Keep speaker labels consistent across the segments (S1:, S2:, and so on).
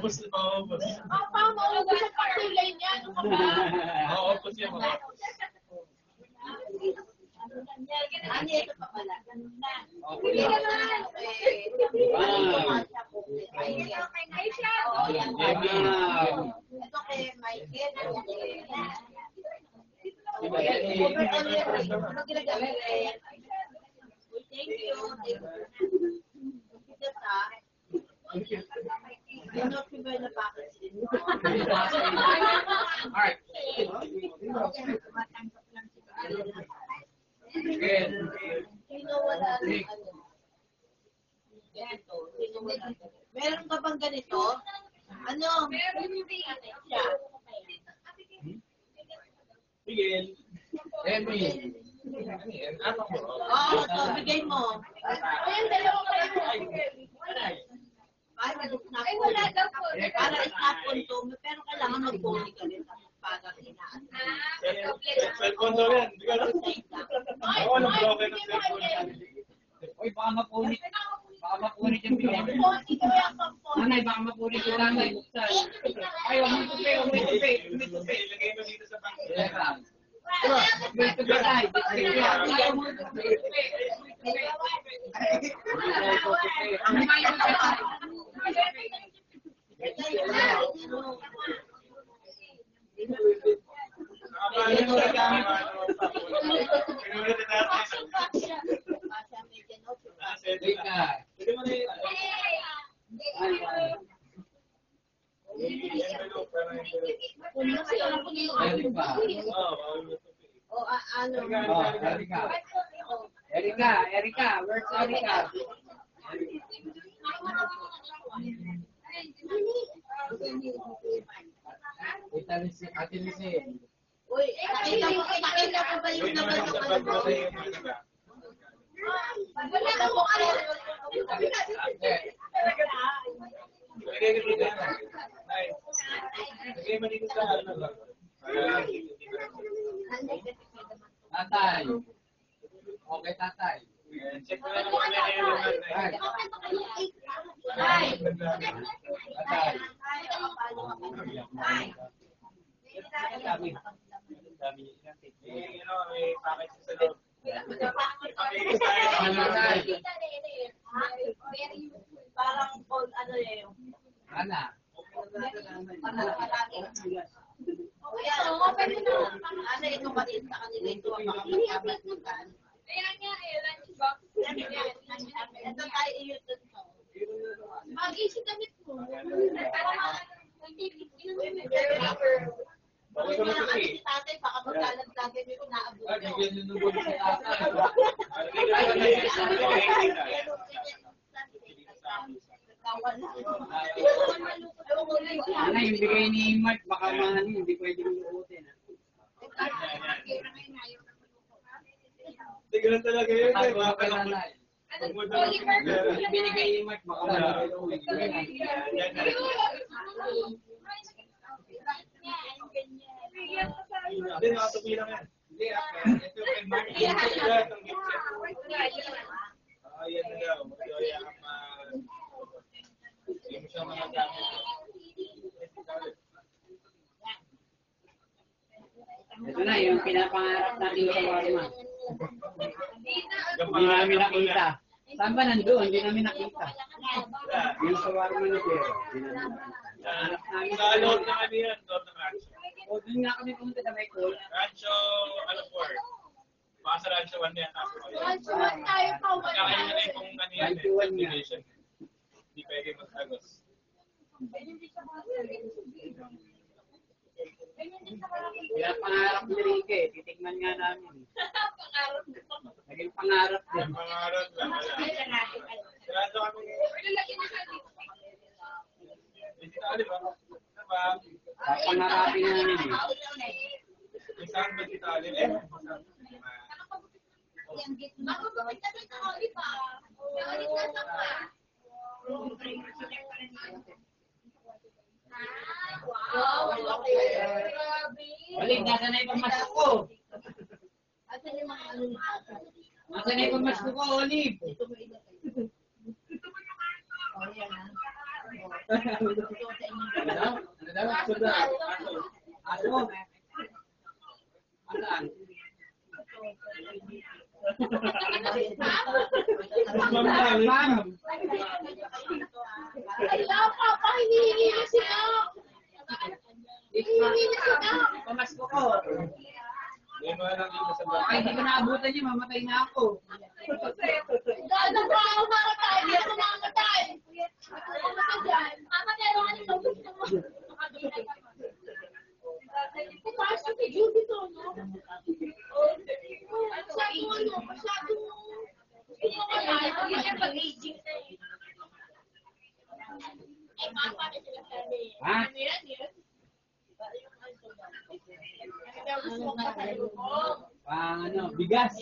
S1: Maubos na maubos.
S2: Maubos ang pagkulay niya. Ano ka ba?
S1: Maubos yan, maubos.
S2: Ano ito pa pala?
S3: Okay naman.
S2: Ay siya. Ito kay Michael. Ano ginagamit? Thank you.
S3: Alright.
S2: Meron ka bang ganito? Ano? Meron siya.
S1: Miguel. Emmy. Ano mo?
S2: Oo, ito. Bigay mo. Ayun, dalawa kayo. Ay, wala daw po. Para isapon to. Pero kailangan mag-pony ka rin. Para hinaan.
S1: Cellphone daw yan. Ako lang broken ng cellphone.
S3: Uy, baka mapunit. Baka mapunit yung bigyan. Nanay, baka mapunit yung nanay. Buksan. Ay, huwag mo tupi, huwag mo tupi.
S1: Ilagay mo dito sa bangko.
S3: May tupi tayo. Ayaw mo tupi. Ang mayo na tayo. Erika, where's Erika? Ate Lizzie.
S2: Uy, nakita ko ba yung naman ng ano? Wala ka mo ano.
S1: Lagay mo dito. Lagay mo dito sa ano ba?
S3: Tatay. Okay, tatay.
S1: Check mo na kung ano yung may package sa loob.
S2: Parang ano yun.
S3: Ana.
S2: Ano ito maliit sa kanila ito ang makakapagkaban. Kaya nga lunch box. Ito tayo i-use ito. Mag-isi damit mo.
S1: Bakit ka
S2: Kaya
S1: matuloy?
S2: si tatay, baka magkalat lagi may inaabot.
S3: Ay, bigyan nyo nung si tatay. Ana, yung bigay ni Mark, baka mahal yun, hindi pwede luutin.
S1: Hindi ganun talaga yun.
S3: Tago ka kay nanay. Yung binigay ni Mark, baka mahal yun.
S1: Hindi, nakatupi lang yan. Hindi, ito kay Mark. Yan na daw. Magyoya ka pa. Hindi mo siya mga gamit.
S3: Ito na, yung pinapangarap natin sa Warma.
S1: Yung
S3: Hindi namin nakita. Saan ba nandun? Hindi namin nakita. Yung sa Warma na Pero.
S1: Sa loob na kami yan, loob ng rancho.
S3: O, doon nga kami pumunta sa may call.
S1: Rancho, ano po? Baka sa Rancho 1 yan.
S2: Rancho 1 tayo pa.
S1: Kaya yun na yung ano yan.
S3: Rancho 1 nga.
S1: Hindi pwede magtagos.
S3: Pinapangarap ni Ricky, titignan nga namin. Naging pangarap din.
S1: Pangarap lang. Sarado kami. Hindi na alim ba?
S3: Papangarapin namin eh.
S1: Isang ba kita alim?
S3: Waling, nasa na yung pamasko ko? Nasa na yung pamasko ko, Olive? Ano daw? Aso. Asan? Ma'am.
S2: Wala pa, hinihingi na siya. Hinihingi na siya.
S3: Pamasko ko.
S1: May mga nakita sa
S3: Ay,
S1: bahay.
S3: hindi ko naabutan yun. Mamatay na ako.
S2: Gano'n pa ako mamatay, hindi ako mamatay. Mamatay ako ano ito, gusto mo. Pumasok si Judy to, no? Masyadong hindi ko kaya, hindi siya pag-aging na eh. Eh, mapa na sila sabi.
S3: Ha?
S2: Ano yan, yun? Ano daw gusto mong pasalubong?
S3: Bigas.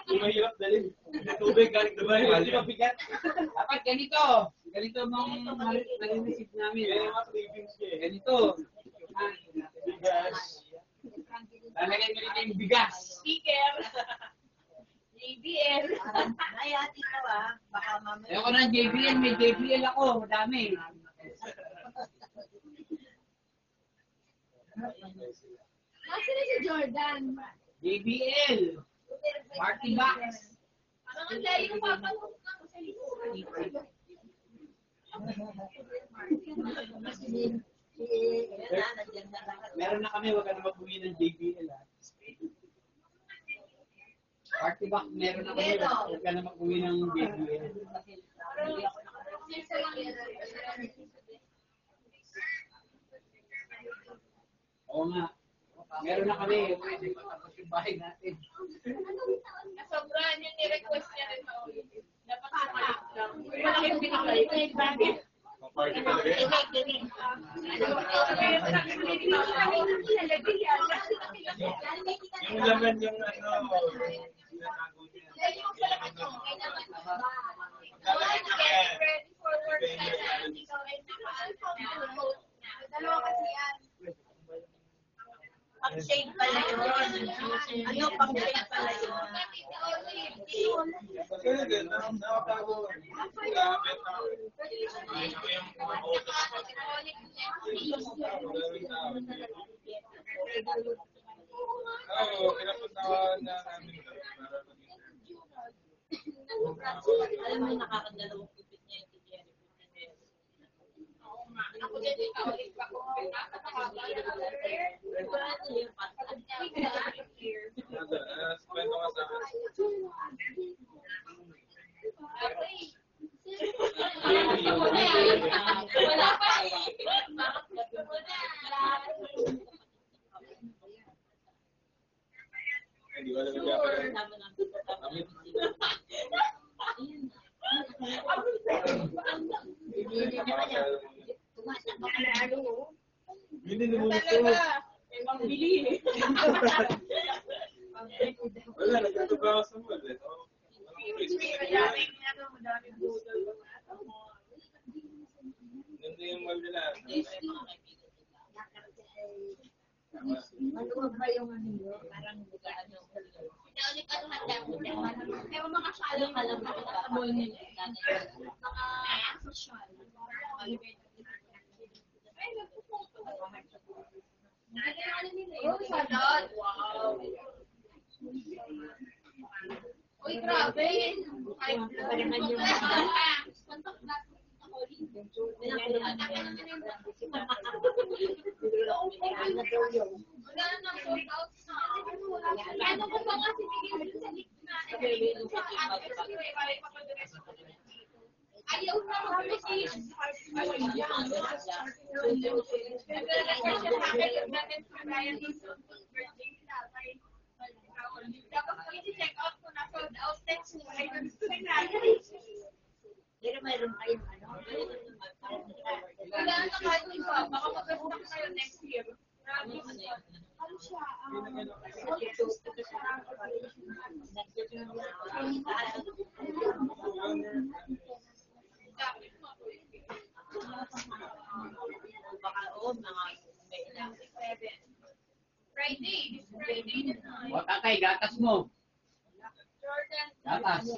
S1: Hindi mahirap dalhin. Tubig galing Dubai. Hindi mabigat.
S3: Dapat ganito. Ganito mong marinisip namin.
S1: Kaya yung mga cravings niya eh.
S3: Ganito.
S1: Bigas.
S3: Lalagay mo dito yung bigas.
S2: Sticker. JBL.
S4: Ay, ati ka ba? Baka mamaya.
S3: Ayoko ng JBL. May JBL ako. Madami.
S2: Nasaan na si Jordan?
S3: JBL. Party box.
S2: Parang ang layo yung papanood ng sa likod.
S3: Meron na kami. Huwag ka na mag-uwi ng JBL. Party box. Meron na kami. Huwag ka na mag-uwi ng JBL. Oo nga. Meron na kami. Pwede matapos yung bahay natin.
S2: Sobrang yung ni-request niya rin ako. Dapat sumalik lang. Malaking pinakalit.
S1: Party talaga yun. Yung laman yung ano. Tinatago niya.
S2: Yung sa laman mo, kailangan mo ba?
S1: Lalagay niya yan.
S2: Ready for work ka na. Ikaw ay dalawa kasi yan.
S4: Pang-shade pala yun. Ano, pang-shade pala yun.
S1: Kasi din, nakatago. Gamit na. Ay, ako yung auto. Oo, pinapuntahan na namin.
S4: Alam mo, nakakadalawang pipit niya yung Jerry.
S2: Ako din ikaw ulit pa kung nakakahaba na ako.
S1: Kwento ka sa akin.
S2: Wala pa eh.
S1: Hindi ko alam yung hindi naman ito.
S2: May mambili eh.
S1: Wala, nagkatabaho sa mall eh.
S2: Madaming budol.
S1: Ganda yung mall nila.
S4: Maluwag ba yung ano yun? Parang bugaan yung
S2: Ulit ano handa mo. Pero mga shalom alam na kita sa mall nila. Mga social. Ay, nagpupunto. Oh, salad. Wow. Uy, grabe. Ay,
S4: Pariman yung
S2: kontak natin ako rin. Wala na sold out sa. Ano ko ba nga sinigil sa gitna? Ayaw na mag-receive. Dapat ko i-check out ko na sold out next week. Ay, gusto ni Ryan.
S4: pero mayroon kayong ano?
S2: Wala na kahit iba. Baka mag-stock kayo next year. Ano siya?
S4: Baka oo, mga may ilang.
S2: Friday. This Friday na.
S3: O tatay, gatas mo.
S2: Jordan
S3: Gatas.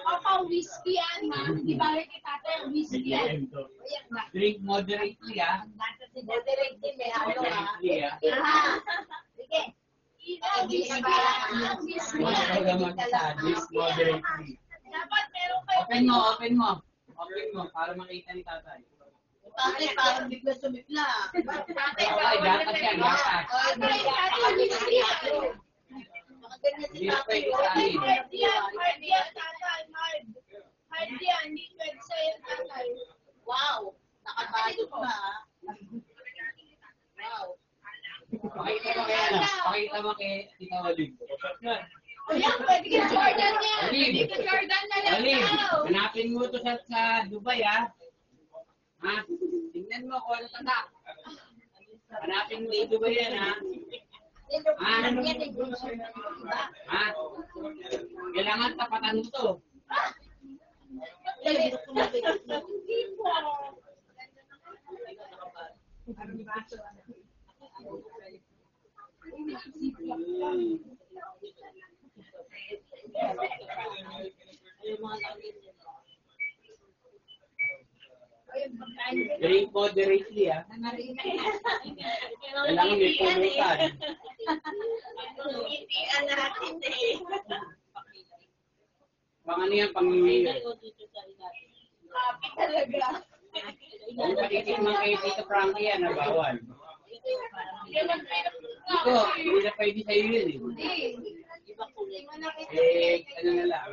S2: Papa, whiskey yan, ma. Di ba rin kay tatay, whiskey yan.
S3: Drink moderately, ah.
S2: Moderately, may ano, ha?
S3: Moderately, ah.
S2: Sige. Whiskey yan. Whiskey
S3: Wala ka
S2: yan.
S3: naman sa drink moderately.
S2: Dapat meron kayo.
S3: Open mo, open mo. Open mo, para makita ni tatay.
S2: Tatay, parang bigla sumigla. Tatay,
S3: Okay, gatas yan, gatas.
S2: Tatay, whiskey yan. Mga ganyan si
S3: Hindi
S2: tatay.
S3: pwede sa amin.
S2: Hard yan, tatay. Hard yan. Hindi pwede sa'yo, tatay. Wow. Nakabayot pa, ha? Wow.
S3: Pakita mo kay ano? Pakita mo kay Tita Walid.
S2: Ayan, pwede ka Jordan yan.
S3: Walid.
S2: Pwede ka Jordan na lang
S3: Walid,
S2: daw.
S3: hanapin mo to sa Dubai, ah. Ha? Tingnan mo kung ano tatak. Hanapin mo sa Dubai yan, ha?
S2: Ano yan, eh, diba?
S3: Ha? Kailangan tapatan mo to. Drink moderately, ah. Kailangan may pulutan.
S2: Itian natin eh.
S3: Pang ano yan, pang
S2: Happy talaga.
S3: Kung patitikman kayo dito, Frankie, yan, na bawal. Ito, hindi na pwede sa'yo yun, eh. Eh, ano na lang.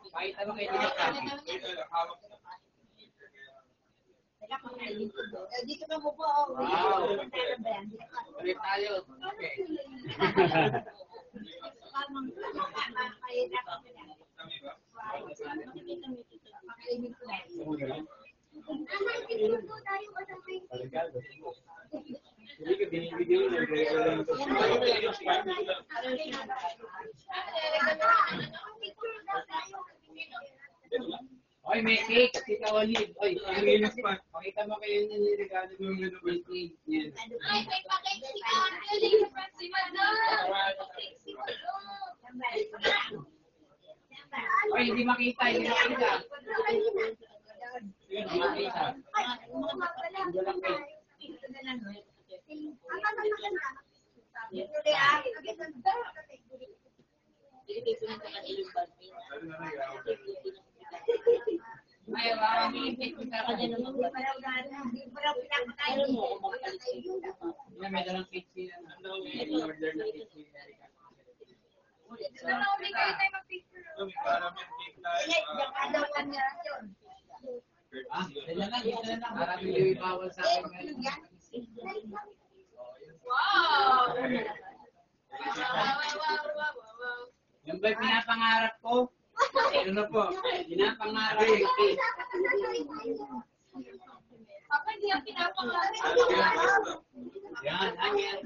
S3: Pakita mo kayo dito, Frankie.
S2: Dito ka mo po.
S3: Wow. Ulit tayo. Okay. Oy, may cake, Tita Olive. Oy, pakita mo kayo yung niregalo ng birthday niya.
S2: Ay, may pakik si Angeli. Si Madam. Pakik si Madam.
S3: Oy, hindi makita, hindi makita. Yun, hindi makita. Hindi lang cake. Ay, wala may cake kita ka dyan. Yan, may dalang cake siya. May order na cake siya. Ah, dala lang, dito na lang. Para hindi bawal sa akin ngayon.
S2: Wow!
S3: Yung ba'y pinapangarap ko? Ano na po? Pinapangarap ko.
S2: Papa, hindi ang pinapangarap.
S3: Yan, yan.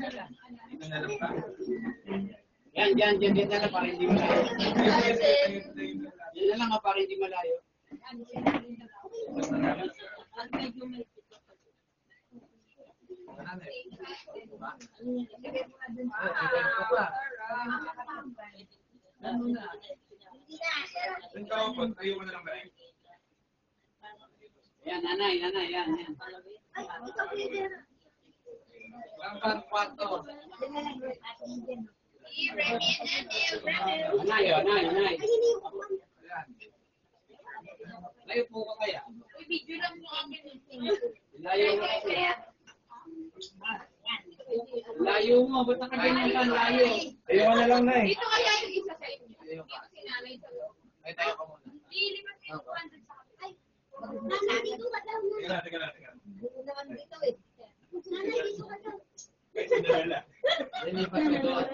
S3: Ito na lang ba? Yan, dyan na lang para hindi malayo. Yan na lang para hindi malayo. Yan, nanay, yan. Lampan kwarto. Nanay. Layo po ka kaya?
S2: Video lang mo kami.
S3: Layo mo kasi. Layo mo, ba't nakaganyan ka? Layo.
S5: Ayaw na lang na eh.
S2: Dito kaya yung isa sa inyo. Yung sinanay sa loob.
S3: Ay, tayo ka muna.
S2: Lilipat kayo 200 sa kapit. Ay, nanay, dito ka daw. Dito naman dito eh. Nanay, dito ka daw.
S3: Lilipat ka doon.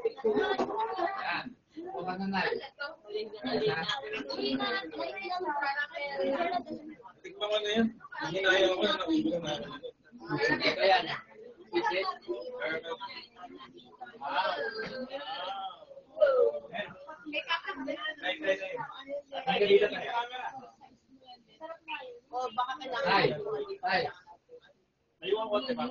S3: Yan. Buka na na.
S1: Tignan mo na yan. Hinaya ko na nakikita na.
S3: Ito yan. Visit.
S1: Ay, dito tayo.
S2: O, baka
S3: Tay,
S2: kailangan.
S3: tay.
S1: Naiwan ko, diba?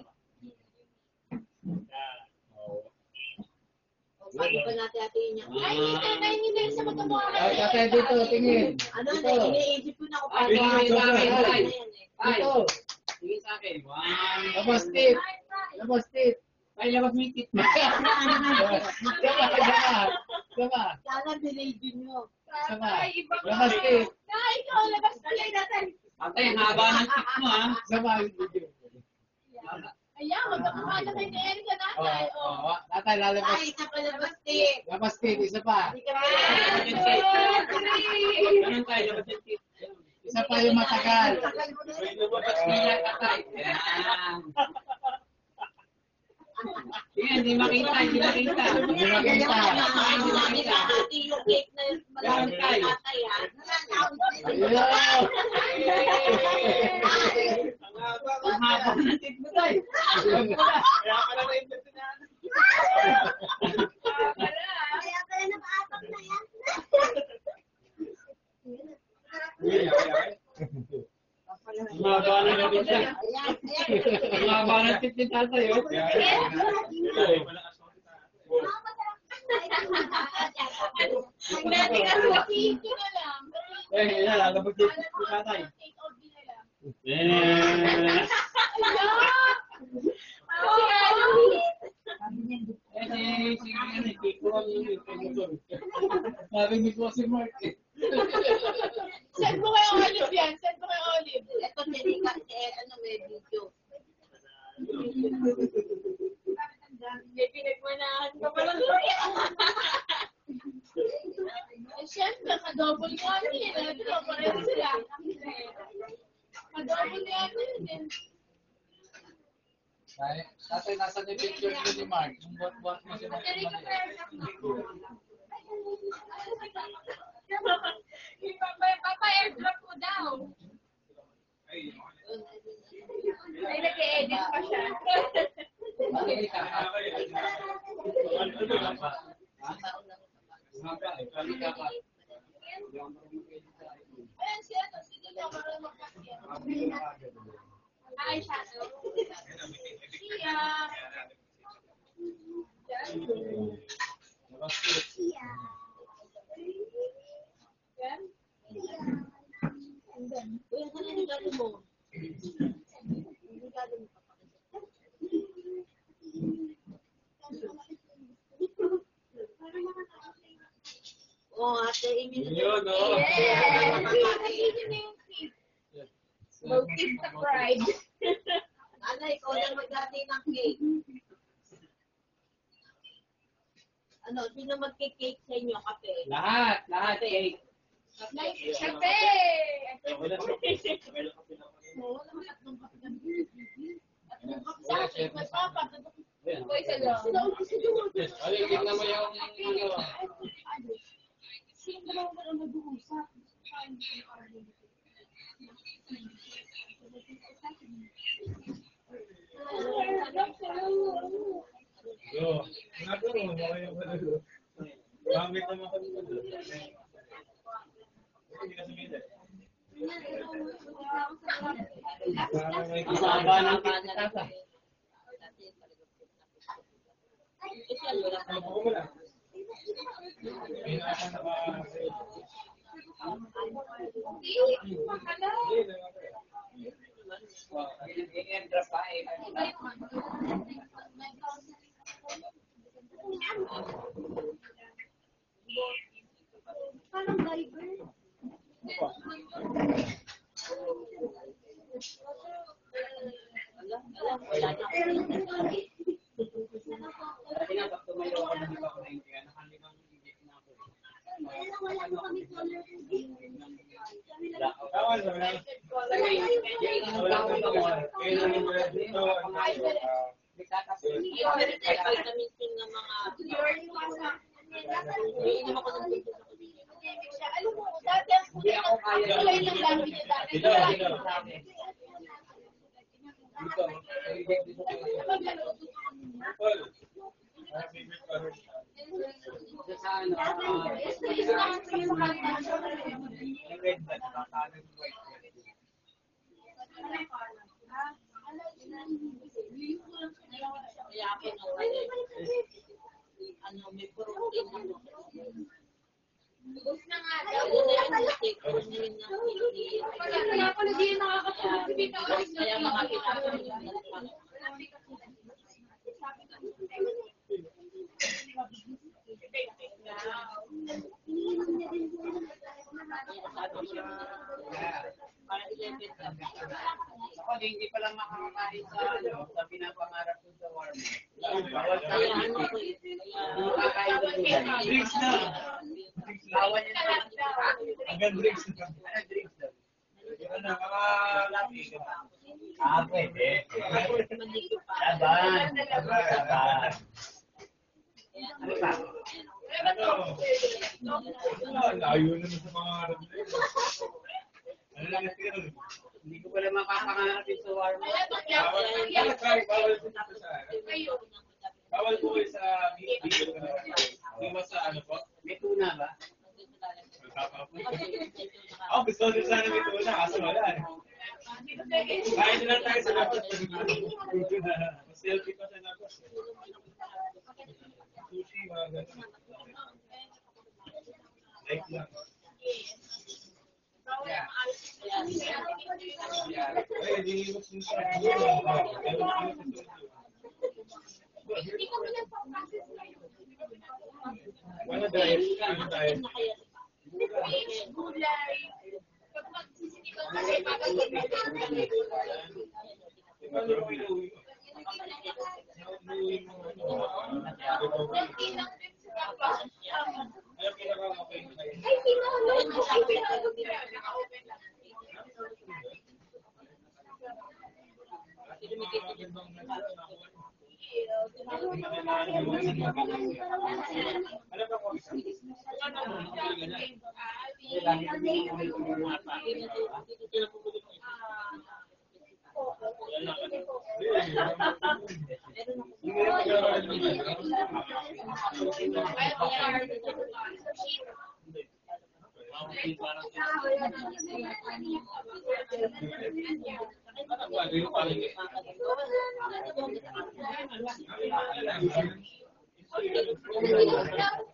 S2: Sabi ko natin atin niya. Ay, hindi sa magkamukha.
S3: Ay, tatay dito, tingin.
S2: Ano
S3: Dito.
S2: na, iniisip ko na kung paano.
S3: Tingin sa akin, tay. Tay,
S2: eh.
S3: tingin sa akin. Labas tip. Labas tip. Tay, labas mo yung tip. Sama.
S2: Sana binigyan nyo.
S3: Sama. Labas tip.
S2: Ay, ikaw, labas na lang natin.
S3: Tatay, haba ng tip mo, ha? Sama.
S2: Ayan, magkamukha na kayo ni Erika natin.
S3: Tatay, lalabas.
S2: Ay, isa pa labas tip.
S3: Labas tip, isa pa.
S2: Hindi ka
S3: Ganun tayo, labas yung tip. Isa pa yung matagal. Hindi tatay. Hindi makita, hindi makita. Hindi makita.
S2: Hindi makita. Hati yung cake na yung malamang kay tatay, ha?
S3: Ang haba ng tip mo, tay.
S1: Kaya pala na-invest na.
S2: Kaya pala napaapak na yan.
S3: Ang haba ng tip niya. Ang haba ng tip ni tatay, oh.
S2: Ang dati ka sa kito na lang.
S3: Yan, lalabas tip ni tatay. Sabi ni ko si Mark.
S4: Send mo kay Olive yan. Send mo kay Olive.
S2: Ito, Erika, may video.
S4: May pinagmanahan ka pala doon. Eh, syempre, ka-double mo ano yun. Ito, pareho sila. Ka-double mo ano yun eh.
S3: Tatay, nasa ni picture ko ni Mark. Yung buwan mo si Mark.
S4: Papa-airdrop mo daw. Ay, nag-e-edit pa siya. Ayan siya, sige daw, marunong magpakyan. Ay, shadow. Siya. Yan.
S2: Uy, ano na regalo mo? Regalo mo pa. Oh, ate, Amy.
S1: Yun, no?
S4: Motive sa pride.
S2: Ano, ikaw lang mag-ate ng cake. Ano, sino magki-cake sa inyo? Kape?
S3: Lahat, cake.
S4: Kape!
S2: Oo, naman tatlong kape ng
S4: Tatlong kape sa akin. May papa. Boy, sa loob.
S3: Aligit na mo yung magawa.
S2: Sino naman ang nag-uusap?
S1: Yo, nako, okay yung ano. Gamit naman ko dito. Hindi ka sumida.
S3: Ang haba ng tip ni tatay.
S1: Ano po mo lang? Pinaka na ba?
S3: I-airdrop pa eh.
S2: Parang diver. Wala na.
S3: Dati nga, pag tumayo ako ng iba ko na yung kaya nakalimang higit na ako.
S2: Wala mo kami color.
S1: Tawal ba lang?
S2: Vitamin C ng mga... Iinom ako ng tubig.
S4: Alam mo, dati ang kulay ng gamit niya dati.
S1: Dito. Paul, favorite color.
S3: Sa ano,
S1: Red na, nakakaano yung white.
S2: Kaya ako ano, may protein na
S4: Ubus na nga daw.
S2: Yun na yung mistake ko na yun ang hindi.
S4: Kaya pala di yun nakakatulog dito.
S2: Kaya mga pinapanood. Para 11 lang.
S3: ako hindi pa lang makakakain sa ano, sa pinapangarap ko sa warm.
S2: Kaya ano ko eh.
S3: Makakain ko yan.
S1: Drinks na.
S3: Lawan yan.
S1: Hanggang drinks na.
S3: Ano drinks daw?
S1: Ano, mga lapi ka ba?
S3: Pwede.
S2: Manigip pa.
S3: Laban. Laban. Ano pa?
S1: Ano? Layo naman sa mga harap na yun. Ano lang yung tiro?
S3: Hindi ko pala makapangarap yung sa warm.
S1: Bawal po dito sa bawal po kayo sa video. Iwas sa ano po?
S3: May tuna ba?
S1: Ako gusto ko din sana may tuna, kaso wala eh. Kain na lang tayo sa labas. Selfie pa sa labas. Sushi, mga ganun. Like lang. Ay, hindi mo sushi. Ano diet? Ano diet?
S4: Gulay. Pag magsisinigaw kasi pagkakas
S1: Paano mo inuwi mo? Inuwi mo ano pinaka-okay na yun?
S4: Ay, pinahulog ko. Ay, pinahulog ko.